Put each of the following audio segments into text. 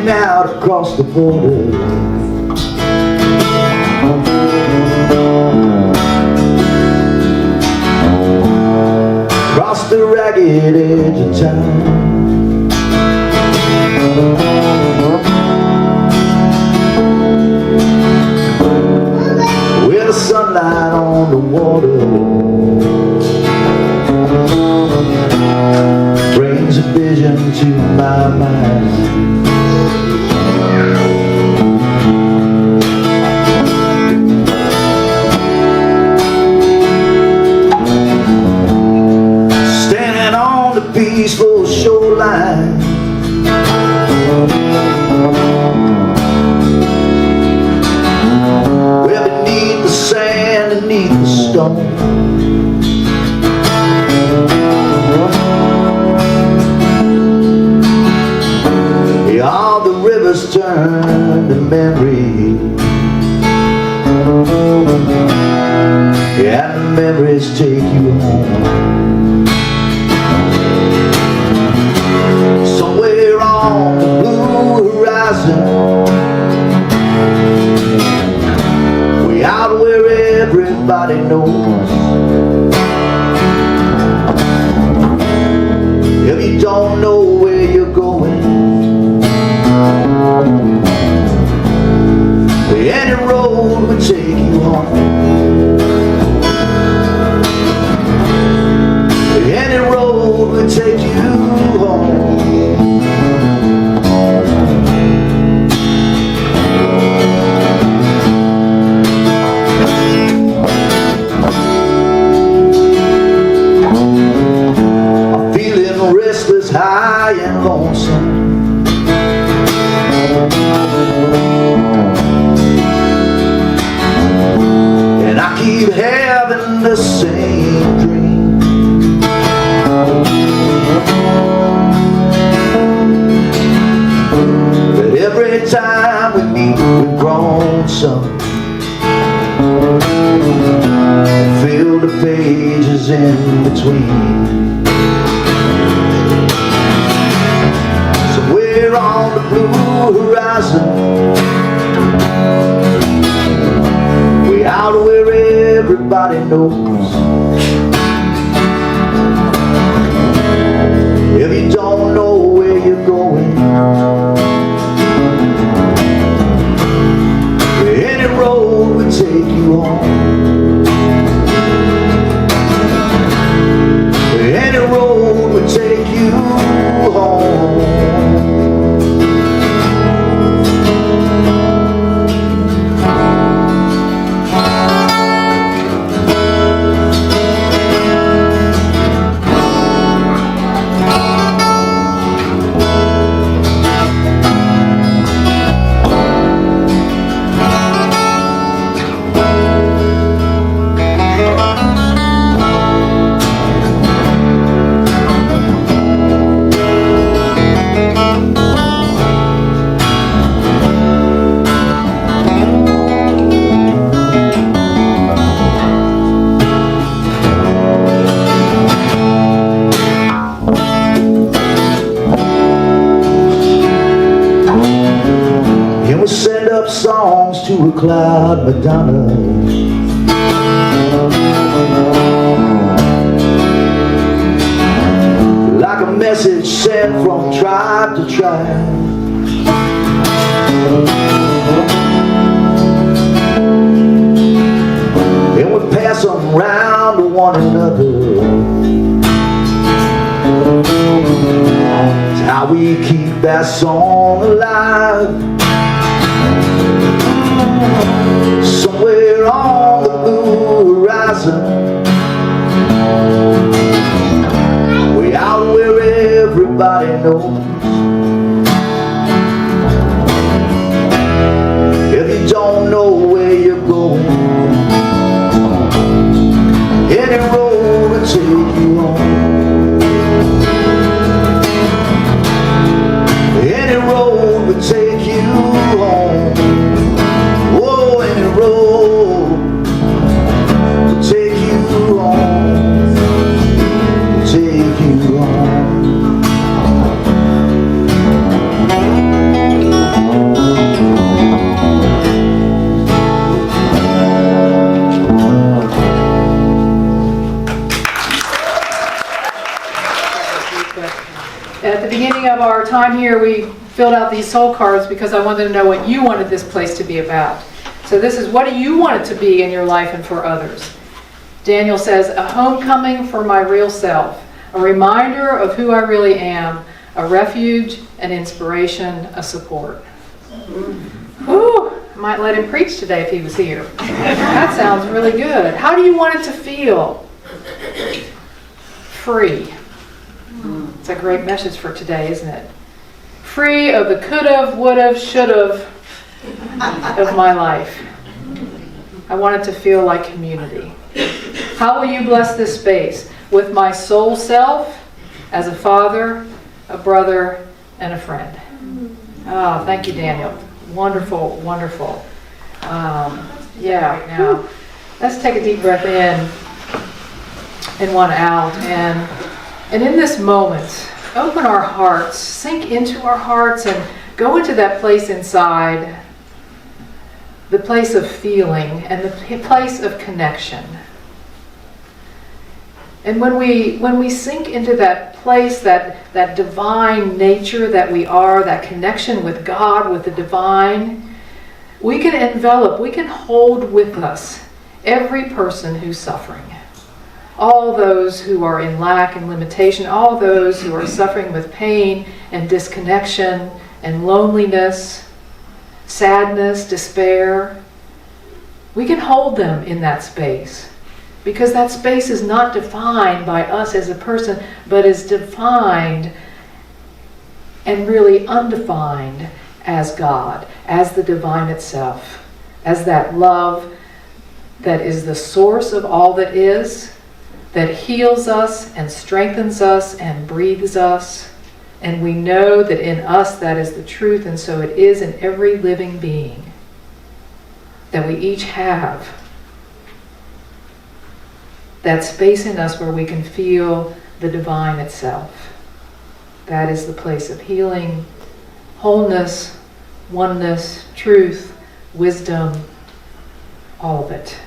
heading out across the border. Across the ragged edge of town. With the sunlight on the water brings a vision to my mind. Standing on the peaceful shoreline, where beneath the sand, beneath the stone, all the rivers turn to memory, yeah, the memories take you home. Somewhere on the blue horizon, way out where everybody knows. If you don't know where you're going, any road will take you home. Any road will take you home. I'm feeling restless, high and lonesome. And I keep having the same dream. But every time we meet, we've grown some. Fill the pages in between. Somewhere on the blue horizon, out where everybody knows. If you don't know where you're going, any road will take you home. Any road will take you home. And we'll send up songs to a cloud Madonna, like a message sent from tribe to tribe. And we pass them round to one another. It's how we keep that song alive. Somewhere on the blue horizon, way out where everybody knows. If you don't know where you're going, any road will take you home. Any road will take you home. Oh, any road will take you home. Take you home. time here, we filled out these soul cards because I wanted to know what you wanted this place to be about. So this is, what do you want it to be in your life and for others? Daniel says, a homecoming for my real self, a reminder of who I really am, a refuge, an inspiration, a support. Whew, might let him preach today if he was here. That sounds really good. How do you want it to feel? Free. It's a great message for today, isn't it? Free of the could've, would've, should've of my life. I want it to feel like community. How will you bless this space? With my soul self, as a father, a brother, and a friend. Oh, thank you, Daniel. Wonderful, wonderful. Yeah, right now. Let's take a deep breath in and one out. And in this moment, open our hearts, sink into our hearts, and go into that place inside, the place of feeling and the place of connection. And when we sink into that place, that divine nature that we are, that connection with God, with the divine, we can envelop, we can hold with us every person who's suffering. All those who are in lack and limitation, all those who are suffering with pain and disconnection and loneliness, sadness, despair. We can hold them in that space. Because that space is not defined by us as a person, but is defined and really undefined as God, as the divine itself, as that love that is the source of all that is, that heals us and strengthens us and breathes us. And we know that in us that is the truth, and so it is in every living being that we each have that space in us where we can feel the divine itself. That is the place of healing, wholeness, oneness, truth, wisdom, all of it.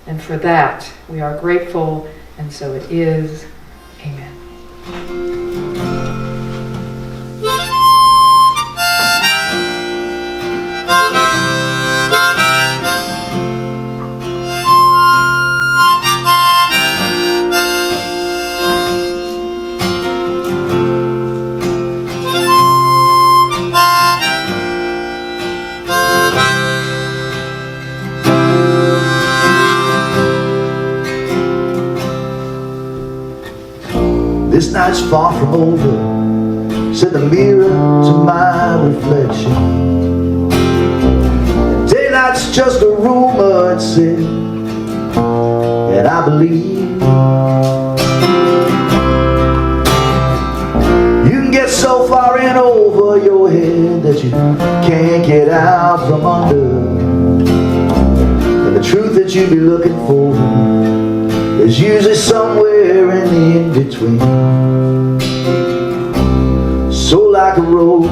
And for that, we are grateful, and so it is. Amen. This night's far from over, said the mirror to my reflection. Daylight's just a rumor, it said, and I believe. You can get so far in over your head that you can't get out from under. And the truth that you be looking for is usually somewhere in the in-between. So like a road,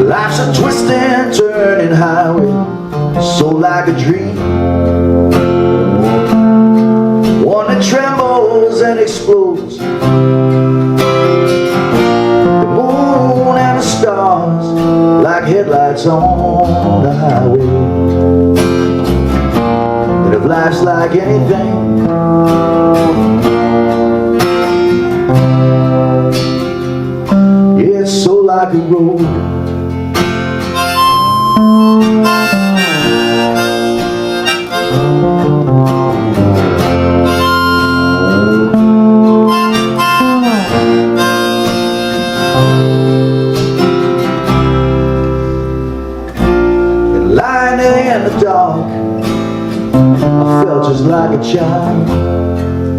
life's a twisting, turning highway. So like a dream, one that trembles and explodes. The moon and the stars like headlights on the highway. If life's like anything, yeah, it's so like a road. And lying there in the dark, I felt just like a child.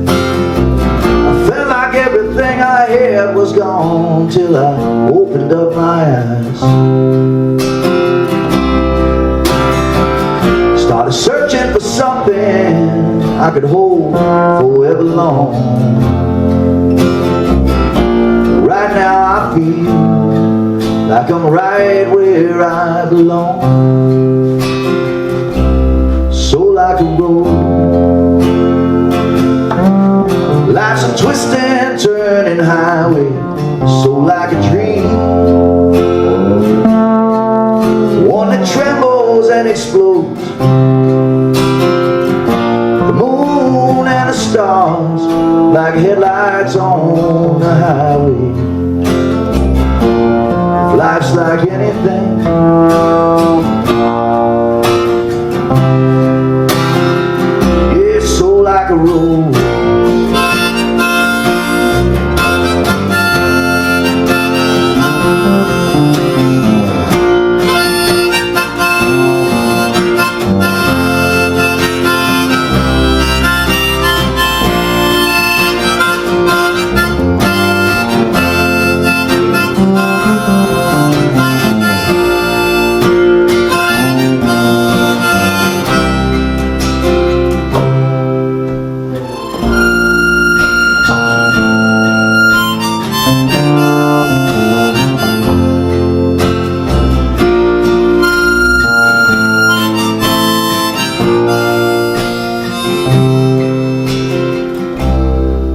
I felt like everything I had was gone till I opened up my eyes. Started searching for something I could hold forever long. Right now I feel like I'm right where I belong. So like a road, like Life's a twisting, turning highway, so like a dream, one that trembles and explodes. The moon and the stars like headlights on the highway. If life's like anything, it's so like a road.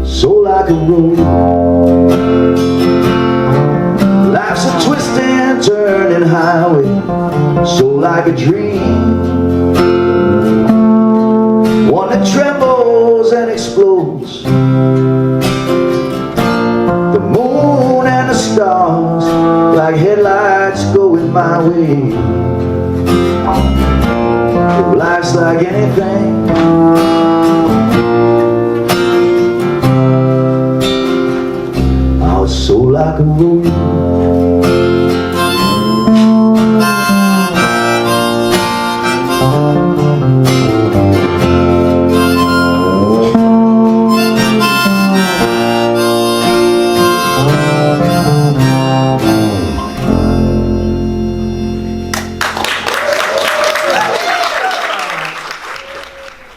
So like a road. Life's a twisting, turning highway, so like a dream, one that trembles and explodes. The moon and the stars like headlights going my way. If life's like anything, so like a road.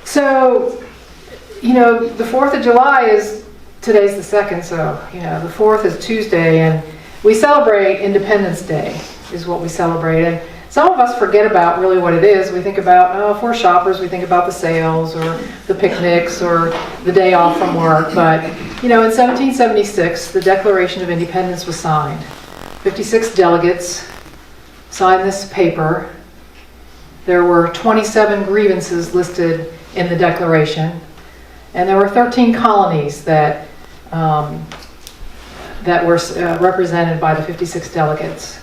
So, the 4th of July is, today's the 2nd, so, the 4th is Tuesday, and we celebrate Independence Day, is what we celebrate. And some of us forget about really what it is. We think about, if we're shoppers, we think about the sales, or the picnics, or the day off from work. But, in 1776, the Declaration of Independence was signed. 56 delegates signed this paper. There were 27 grievances listed in the Declaration. And there were 13 colonies that were represented by the 56 delegates.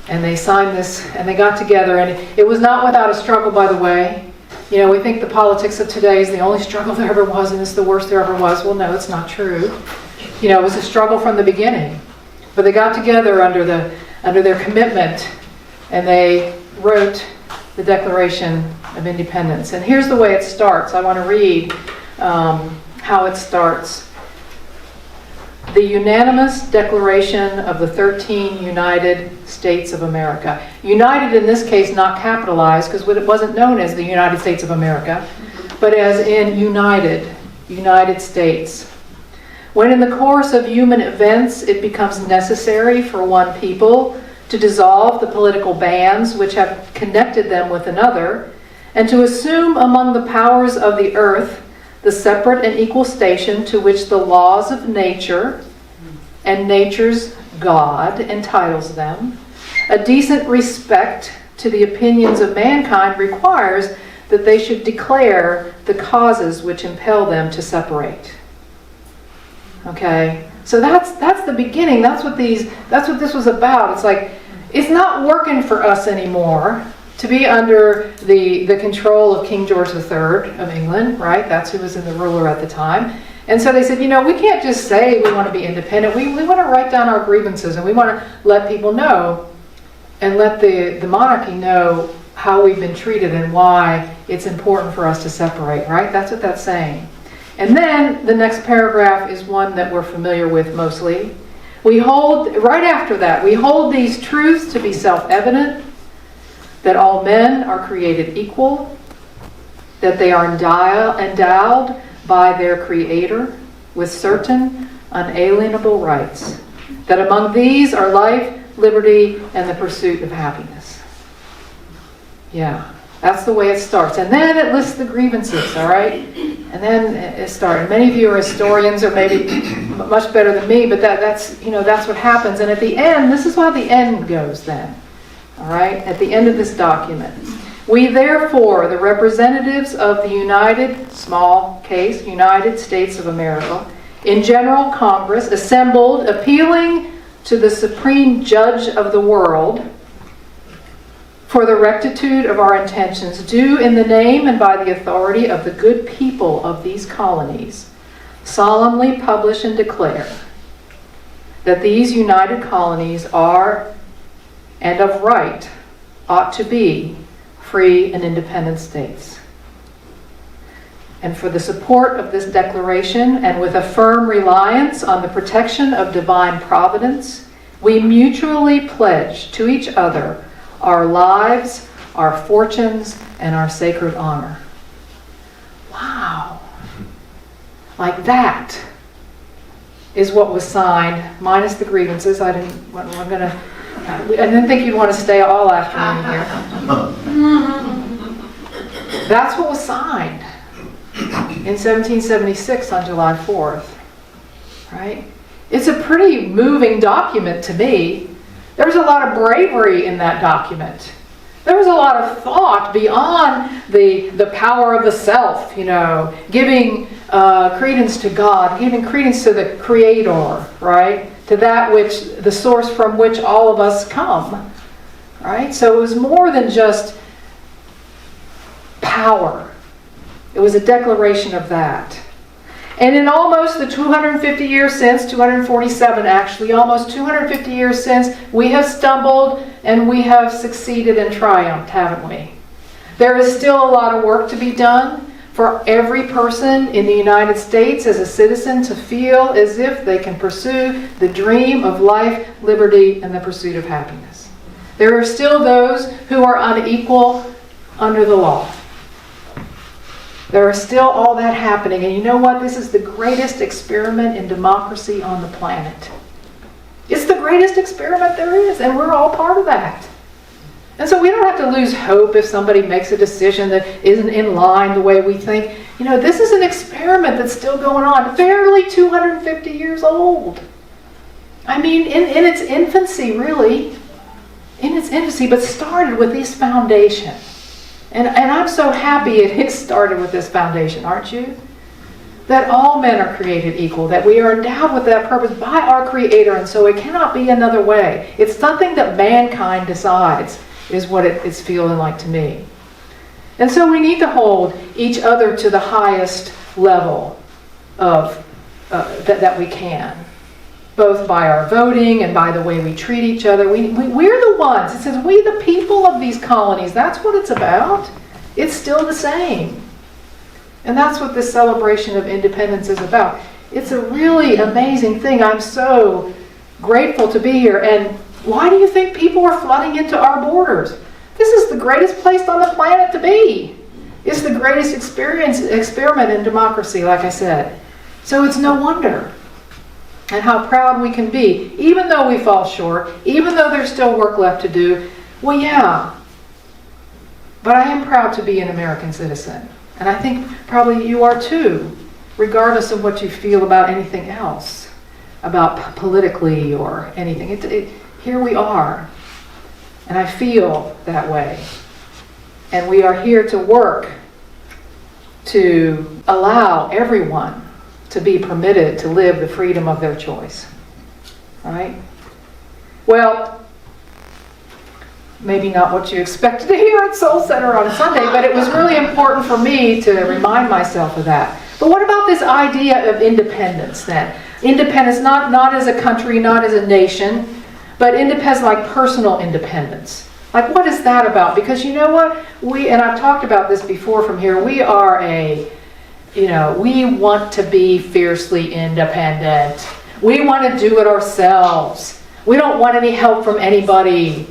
And they signed this, and they got together, and it was not without a struggle, by the way. We think the politics of today is the only struggle there ever was, and it's the worst there ever was. Well, no, it's not true. It was a struggle from the beginning. But they got together under their commitment, and they wrote the Declaration of Independence. And here's the way it starts. I want to read how it starts. The unanimous declaration of the 13 United States of America. United in this case, not capitalized, because it wasn't known as the United States of America, but as in United States. When in the course of human events it becomes necessary for one people to dissolve the political bands which have connected them with another, and to assume among the powers of the earth the separate and equal station to which the laws of nature and nature's God entitles them, a decent respect to the opinions of mankind requires that they should declare the causes which impel them to separate. Okay, so that's the beginning. That's what this was about. It's like, it's not working for us anymore to be under the control of King George III of England, right? That's who was the ruler at the time. And so they said, we can't just say we want to be independent. We want to write down our grievances, and we want to let people know, and let the monarchy know how we've been treated and why it's important for us to separate, right? That's what that's saying. And then the next paragraph is one that we're familiar with mostly. Right after that, we hold these truths to be self-evident, that all men are created equal, that they are endowed by their Creator with certain unalienable rights, that among these are life, liberty, and the pursuit of happiness. Yeah, that's the way it starts. And then it lists the grievances, all right? And then it started. Many of you are historians, or maybe much better than me, but that's what happens. And at the end, this is how the end goes then. All right? At the end of this document. We therefore, the representatives of the United States of America, in General Congress, assembled, appealing to the Supreme Judge of the world for the rectitude of our intentions, do in the name and by the authority of the good people of these colonies, solemnly publish and declare that these united colonies are, and of right, ought to be, free and independent states. And for the support of this declaration, and with a firm reliance on the protection of divine providence, we mutually pledge to each other our lives, our fortunes, and our sacred honor. Wow. Like that is what was signed, minus the grievances. I didn't think you'd want to stay all afternoon here. That's what was signed in 1776 on July 4th. Right? It's a pretty moving document to me. There's a lot of bravery in that document. There was a lot of thought beyond the power of the self, giving credence to God, giving credence to the Creator, right? To that which, the source from which all of us come, right? So it was more than just power. It was a declaration of that. And in almost the 250 years since, 247 actually, almost 250 years since, we have stumbled and we have succeeded and triumphed, haven't we? There is still a lot of work to be done for every person in the United States as a citizen to feel as if they can pursue the dream of life, liberty, and the pursuit of happiness. There are still those who are unequal under the law. There is still all that happening. And you know what? This is the greatest experiment in democracy on the planet. It's the greatest experiment there is, and we're all part of that. And so we don't have to lose hope if somebody makes a decision that isn't in line the way we think. This is an experiment that's still going on, barely 250 years old. I mean, in its infancy, really. In its infancy, but started with these foundations. And I'm so happy it has started with this foundation, aren't you? That all men are created equal, that we are endowed with that purpose by our Creator, and so it cannot be another way. It's something that mankind decides, is what it's feeling like to me. And so we need to hold each other to the highest level of that we can, both by our voting and by the way we treat each other. We're the ones. It says, we the people of these colonies. That's what it's about. It's still the same. And that's what this celebration of independence is about. It's a really amazing thing. I'm so grateful to be here. And why do you think people are flooding into our borders? This is the greatest place on the planet to be. It's the greatest experiment in democracy, like I said. So it's no wonder. And how proud we can be, even though we fall short, even though there's still work left to do. Well, yeah. But I am proud to be an American citizen. And I think probably you are too, regardless of what you feel about anything else, about politically or anything. Here we are. And I feel that way. And we are here to work to allow everyone to be permitted to live the freedom of their choice. Right? Well, maybe not what you expected to hear at Soul Center on Sunday, but it was really important for me to remind myself of that. But what about this idea of independence then? Independence not as a country, not as a nation, but independence like personal independence. Like, what is that about? Because you know what? And I've talked about this before from here, we are we want to be fiercely independent. We want to do it ourselves. We don't want any help from anybody.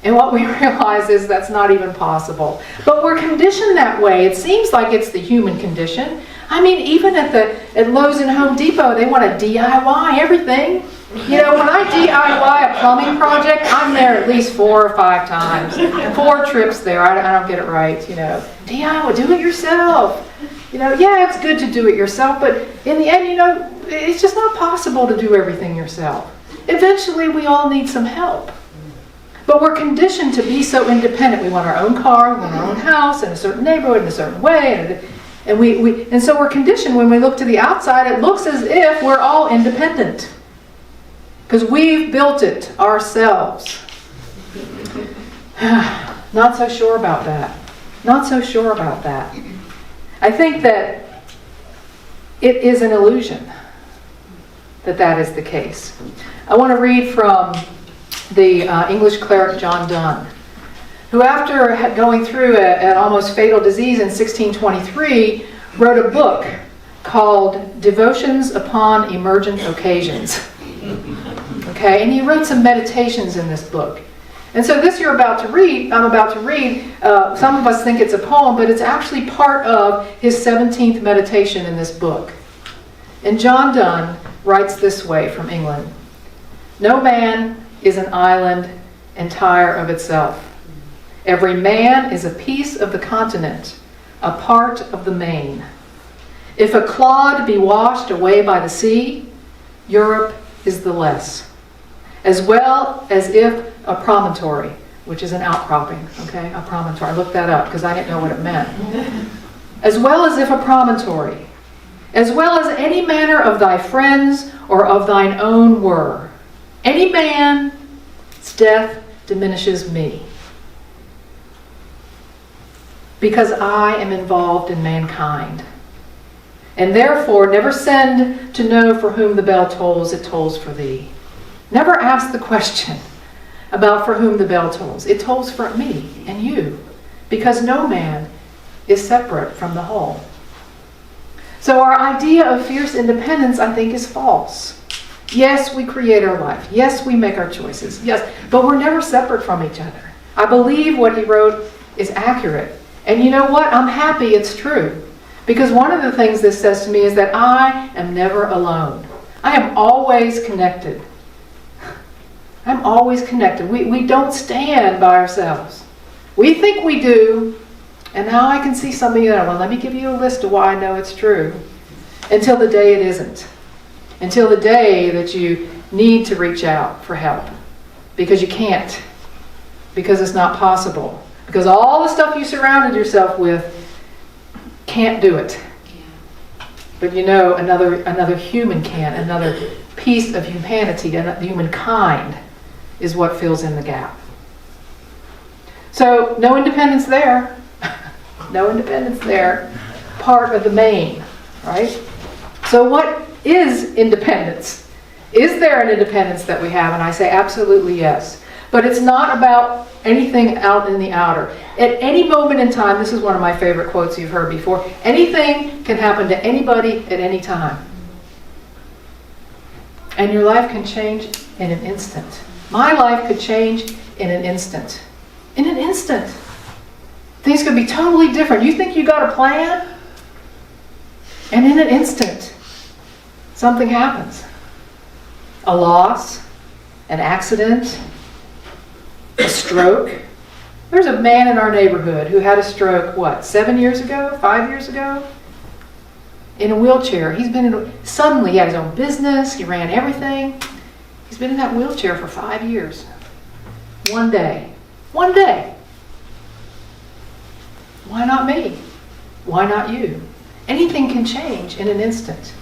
And what we realize is that's not even possible. But we're conditioned that way. It seems like it's the human condition. I mean, even at Lowe's and Home Depot, they want to DIY everything. When I DIY a plumbing project, I'm there at least 4 or 5 times. 4 trips there. I don't get it right, DIY, do it yourself. Yeah, it's good to do it yourself, but in the end, it's just not possible to do everything yourself. Eventually, we all need some help. But we're conditioned to be so independent. We want our own car, we want our own house, in a certain neighborhood, in a certain way. And so we're conditioned when we look to the outside, it looks as if we're all independent. Because we've built it ourselves. Not so sure about that. Not so sure about that. I think that it is an illusion that is the case. I want to read from the English cleric John Donne, who after going through an almost fatal disease in 1623, wrote a book called Devotions Upon Emergent Occasions. Okay, and he wrote some meditations in this book. And so this I'm about to read, some of us think it's a poem, but it's actually part of his 17th meditation in this book. And John Donne writes this way from England: "No man is an island entire of itself. Every man is a piece of the continent, a part of the main. If a clod be washed away by the sea, Europe is the less. As well as if a promontory," which is an outcropping, okay, a promontory. I looked that up because I didn't know what it meant. "As well as if a promontory, as well as any manner of thy friends or of thine own were. Any man's death diminishes me, because I am involved in mankind. And therefore never send to know for whom the bell tolls, it tolls for thee. Never ask the question about for whom the bell tolls. It tolls for me and you, because no man is separate from the whole." So our idea of fierce independence, I think, is false. Yes, we create our life. Yes, we make our choices. Yes, but we're never separate from each other. I believe what he wrote is accurate. And you know what? I'm happy it's true. Because one of the things this says to me is that I am never alone. I am always connected. I'm always connected. We don't stand by ourselves. We think we do. And now I can see some of you that, well, let me give you a list of why I know it's true. Until the day it isn't. Until the day that you need to reach out for help. Because you can't. Because it's not possible. Because all the stuff you surrounded yourself with can't do it. But another human can. Another piece of humanity, humankind, is what fills in the gap. So, no independence there. No independence there. Part of the main, right? So what is independence? Is there an independence that we have? And I say absolutely yes. But it's not about anything out in the outer. At any moment in time, this is one of my favorite quotes you've heard before, anything can happen to anybody at any time. And your life can change in an instant. My life could change in an instant. In an instant. Things could be totally different. You think you got a plan? And in an instant, something happens. A loss, an accident, a stroke. There's a man in our neighborhood who had a stroke, 7 years ago? 5 years ago? In a wheelchair. Suddenly he had his own business, he ran everything. He's been in that wheelchair for 5 years. One day. One day. Why not me? Why not you? Anything can change in an instant.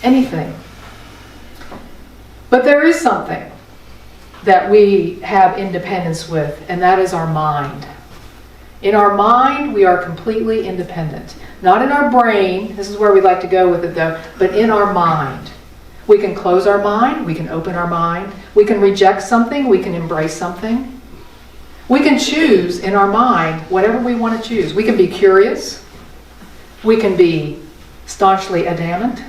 Anything. But there is something that we have independence with, and that is our mind. In our mind, we are completely independent. Not in our brain, this is where we like to go with it though, but in our mind. We can close our mind, we can open our mind, we can reject something, we can embrace something. We can choose in our mind whatever we want to choose. We can be curious, we can be staunchly adamant.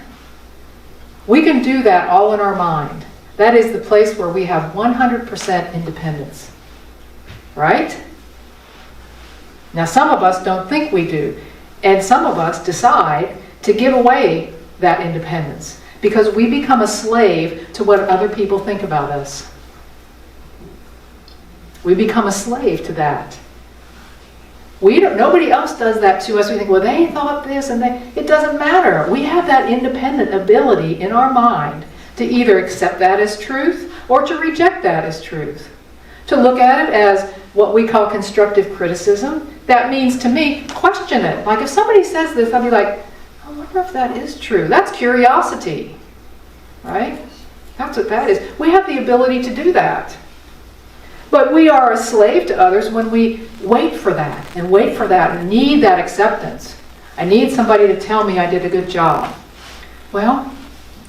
We can do that all in our mind. That is the place where we have 100% independence. Right? Now some of us don't think we do. And some of us decide to give away that independence because we become a slave to what other people think about us. We become a slave to that. Nobody else does that to us. We think, well, they thought this and it doesn't matter. We have that independent ability in our mind to either accept that as truth or to reject that as truth. To look at it as what we call constructive criticism. That means to me, question it. Like if somebody says this, I'll be like, I wonder if that is true. That's curiosity, right? That's what that is. We have the ability to do that. But we are a slave to others when we wait for that and wait for that and need that acceptance. I need somebody to tell me I did a good job. Well,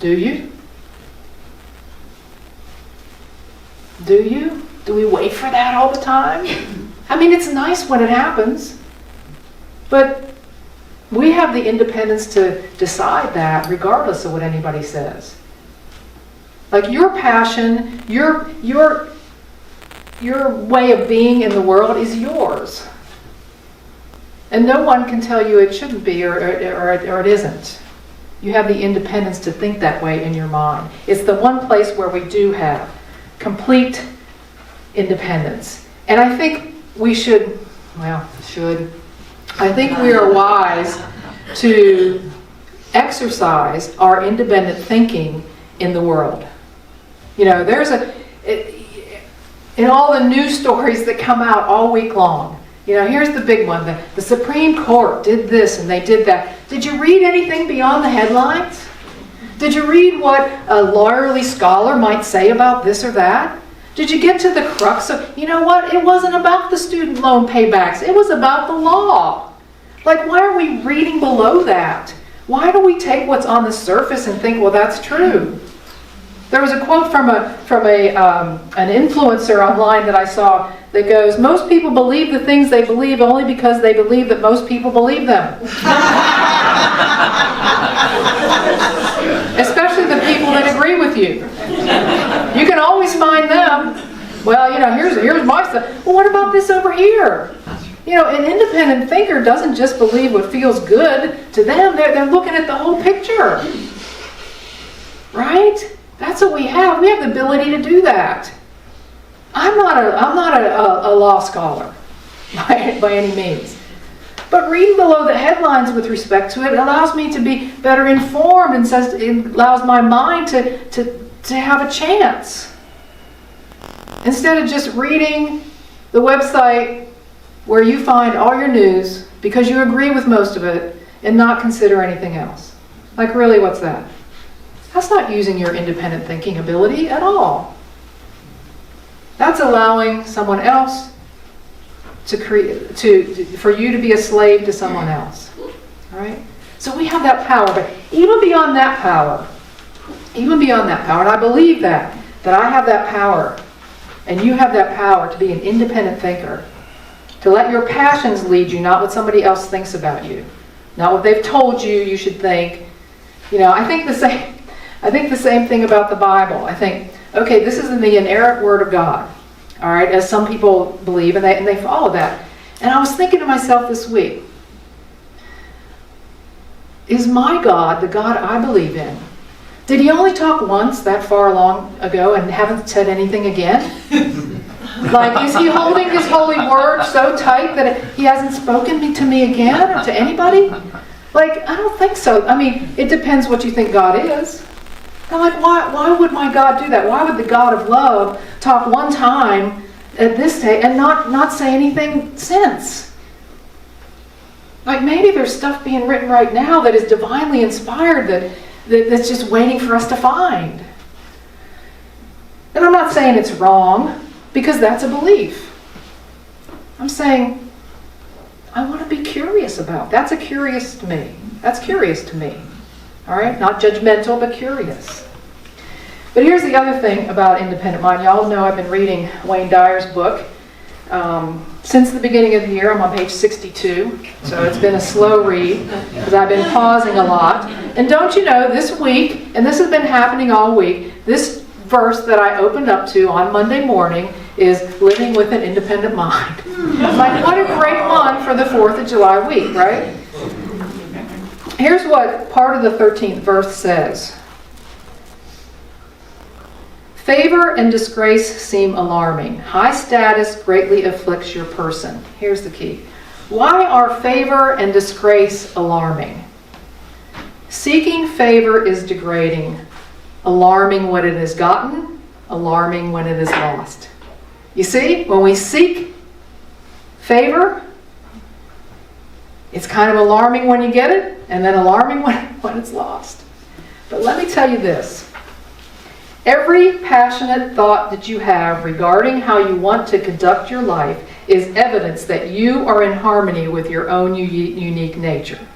do you? Do you? Do we wait for that all the time? I mean, it's nice when it happens, but we have the independence to decide that regardless of what anybody says. Like your passion, your way of being in the world is yours. And no one can tell you it shouldn't be or it isn't. You have the independence to think that way in your mind. It's the one place where we do have complete independence. And I think we I think we are wise to exercise our independent thinking in the world. You know, in all the news stories that come out all week long, you know, here's the big one. The Supreme Court did this and they did that. Did you read anything beyond the headlines? Did you read what a lawyerly scholar might say about this or that? Did you get to the crux of, you know what, it wasn't about the student loan paybacks. It was about the law. Like, why are we reading below that? Why do we take what's on the surface and think, well, that's true? There was a quote from an influencer online that I saw that goes, most people believe the things they believe only because they believe that most people believe them. Especially the people that agree with you. You can always find them. Well, you know, here's my stuff. Well, what about this over here? You know, an independent thinker doesn't just believe what feels good to them. They're looking at the whole picture. Right? That's what we have. We have the ability to do that. I'm not a law scholar by any means. But reading below the headlines with respect to it allows me to be better informed and it allows my mind to have a chance. Instead of just reading the website where you find all your news because you agree with most of it and not consider anything else. Like, really, what's that? That's not using your independent thinking ability at all. That's allowing someone else for you to be a slave to someone else. All right? So we have that power, but even beyond that power, and I believe that I have that power, and you have that power to be an independent thinker, to let your passions lead you, not what somebody else thinks about you, not what they've told you should think. You know, I think the same thing about the Bible. I think, okay, this is the inerrant Word of God, all right, as some people believe, and they follow that. And I was thinking to myself this week, is my God the God I believe in? Did he only talk once that far long ago and haven't said anything again? Like, is he holding his holy word so tight that he hasn't spoken to me again or to anybody? Like, I don't think so. I mean, it depends what you think God is. I'm like, why would my God do that? Why would the God of love talk one time at this day and not say anything since? Like, maybe there's stuff being written right now that is divinely inspired that's just waiting for us to find. And I'm not saying it's wrong, because that's a belief. I'm saying, I want to be curious about. That's curious to me. That's curious to me. All right? Not judgmental, but curious. But here's the other thing about independent mind. Y'all know I've been reading Wayne Dyer's book. Since the beginning of the year, I'm on page 62. So it's been a slow read, because I've been pausing a lot. And don't you know, this week, and this has been happening all week, this verse that I opened up to on Monday morning is living with an independent mind. Like, what a great one for the 4th of July week, right? Here's what part of the 13th verse says. Favor and disgrace seem alarming. High status greatly afflicts your person. Here's the key. Why are favor and disgrace alarming? Seeking favor is degrading, alarming when it is gotten, alarming when it is lost. You see, when we seek favor, it's kind of alarming when you get it, and then alarming when it's lost. But let me tell you this. Every passionate thought that you have regarding how you want to conduct your life is evidence that you are in harmony with your own unique nature.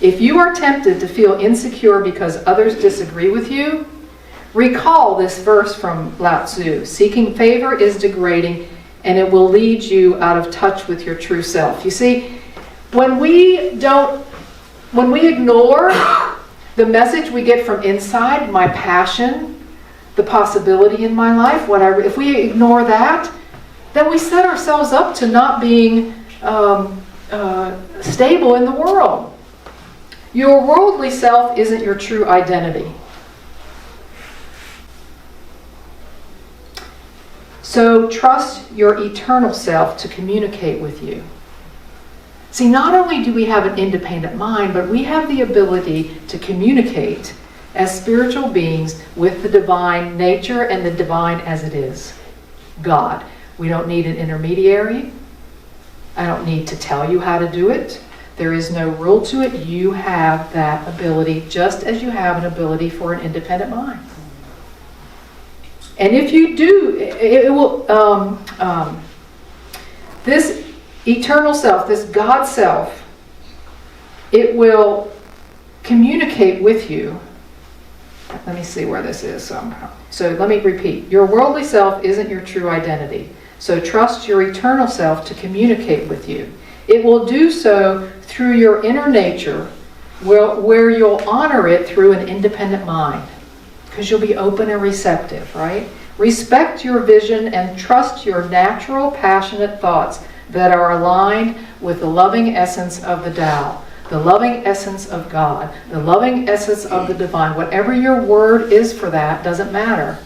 If you are tempted to feel insecure because others disagree with you, recall this verse from Lao Tzu. Seeking favor is degrading, and it will lead you out of touch with your true self. You see, when we ignore the message we get from inside, my passion, the possibility in my life, if we ignore that, then we set ourselves up to not being stable in the world. Your worldly self isn't your true identity. So trust your eternal self to communicate with you. See, not only do we have an independent mind, but we have the ability to communicate as spiritual beings with the divine nature and the divine as it is, God. We don't need an intermediary. I don't need to tell you how to do it. There is no rule to it. You have that ability just as you have an ability for an independent mind. And if you do, it will, this eternal self, this God self, it will communicate with you. Let me see where this is. So let me repeat. Your worldly self isn't your true identity. So trust your eternal self to communicate with you. It will do so through your inner nature, where you'll honor it through an independent mind, because you'll be open and receptive, right? Respect your vision and trust your natural, passionate thoughts that are aligned with the loving essence of the Tao, the loving essence of God, the loving essence of the divine. Whatever your word is for that doesn't matter.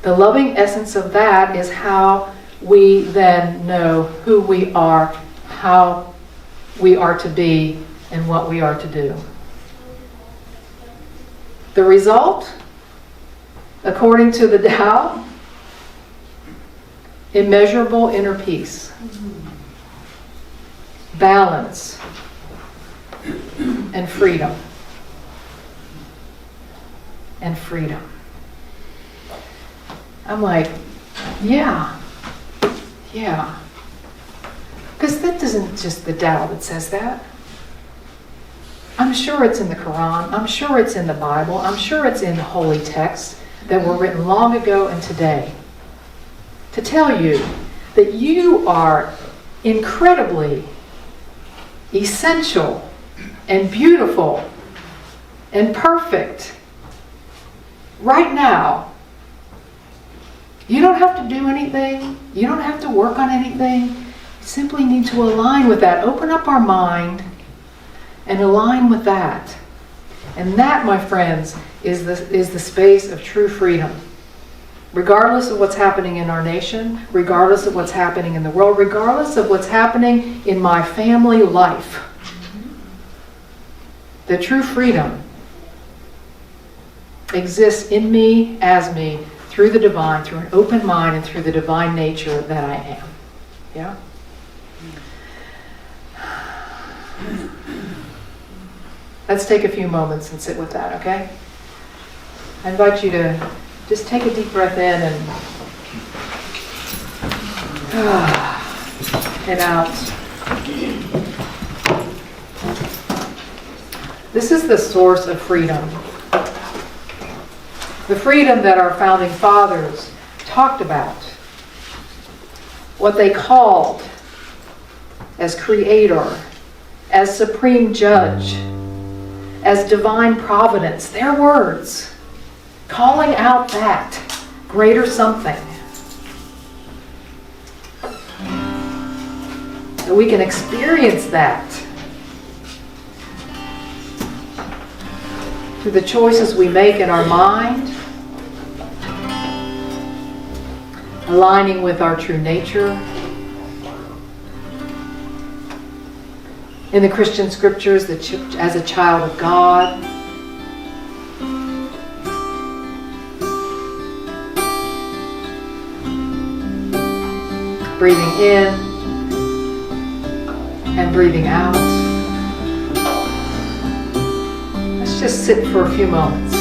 The loving essence of that is how we then know who we are, how we are to be, and what we are to do. The result, according to the Tao, immeasurable inner peace, balance, and freedom. And freedom. I'm like, yeah. Because that isn't just the Tao that says that. I'm sure it's in the Quran. I'm sure it's in the Bible. I'm sure it's in holy texts that were written long ago and today to tell you that you are incredibly essential and beautiful and perfect right now. You don't have to do anything. You don't have to work on anything. You simply need to align with that. Open up our mind and align with that. And that, my friends, is the space of true freedom. Regardless of what's happening in our nation, regardless of what's happening in the world, regardless of what's happening in my family life, the true freedom exists in me, as me, through the divine, through an open mind, and through the divine nature that I am. Yeah? Let's take a few moments and sit with that, okay? I invite you to just take a deep breath in and out. This is the source of freedom. The freedom that our founding fathers talked about. What they called as creator, as supreme judge, as divine providence. Their words. Calling out that greater something. So we can experience that through the choices we make in our mind, aligning with our true nature, in the Christian scriptures as a child of God. Breathing in and breathing out. Let's just sit for a few moments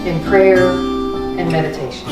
in prayer and meditation.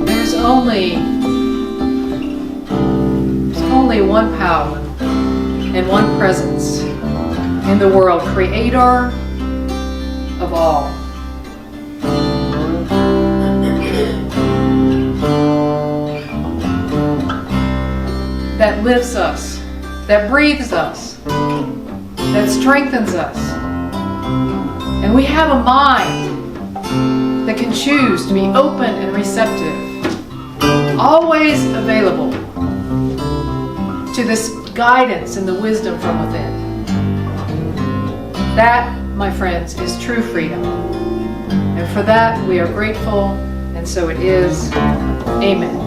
There's only one power and one presence in the world, creator of all. That lives us, that breathes us, that strengthens us. And we have a mind that can choose to be open and receptive, always available to this guidance and the wisdom from within. That, my friends, is true freedom. And for that we are grateful, and so it is. Amen.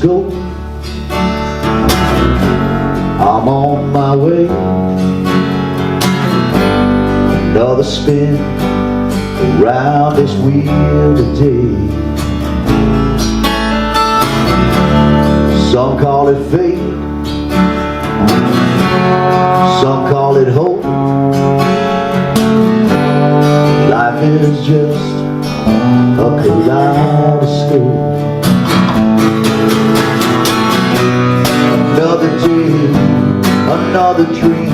kaleidoscope. I'm on my way. Another spin around this wheel today. Some call it fate, some call it hope. Life is just a kaleidoscope. Another day, another dream,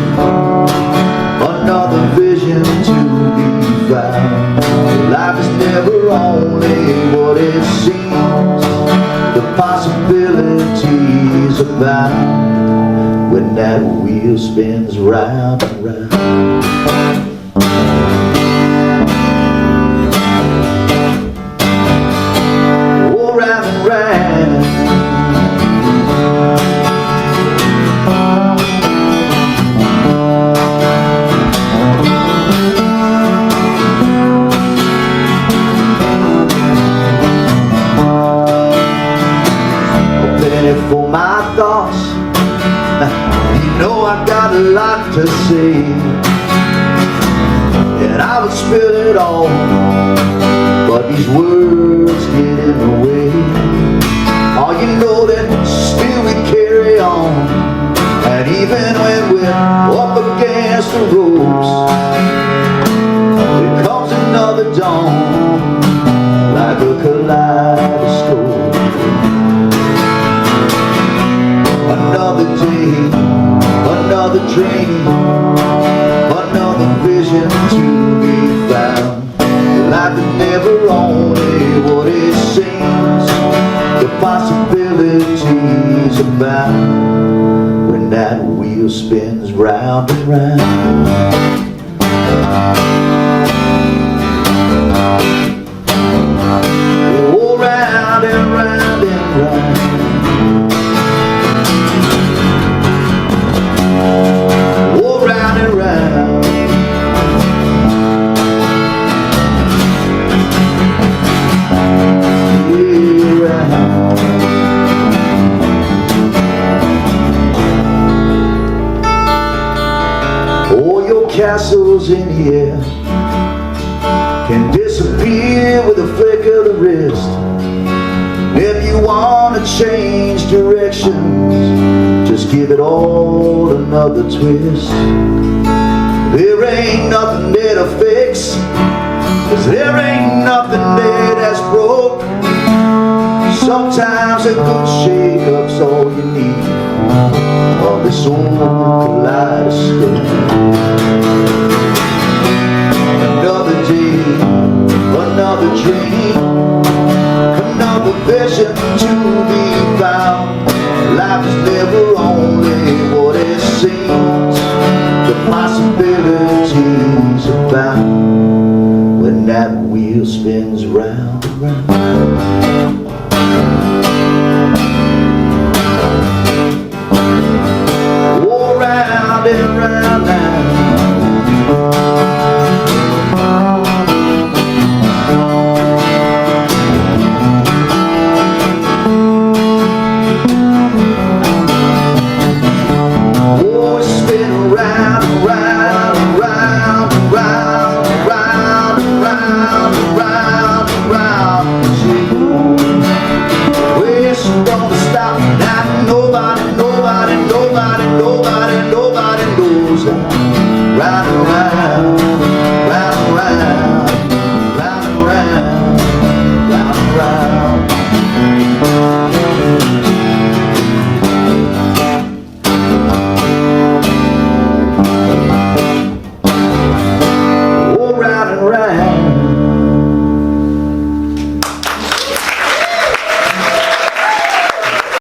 another vision to be found. Life is never only what it seems. The possibilities abound when that wheel spins round and round. Oh, round and round. For my thoughts, you know I got a lot to say, and I would spill it all, but these words get in the way. Oh, you know that still we carry on, and even when we're up against the ropes, here comes another dawn, like a kaleidoscope. Another day, another dream, another vision to be found. Life is never only what it seems. The possibilities abound when that wheel spins round and round. Oh, round and round and round. Oh, your castles in the air can disappear with a flick of the wrist. If you want to change directions, just give it all another twist. There ain't nothing there to fix, 'cause there ain't nothing there that's broke. Sometimes a good shake-up's all you need of this old kaleidoscope. Another day, another dream, another vision to be found. Life is never only what it seems. The possibilities abound when that wheel spins round and round.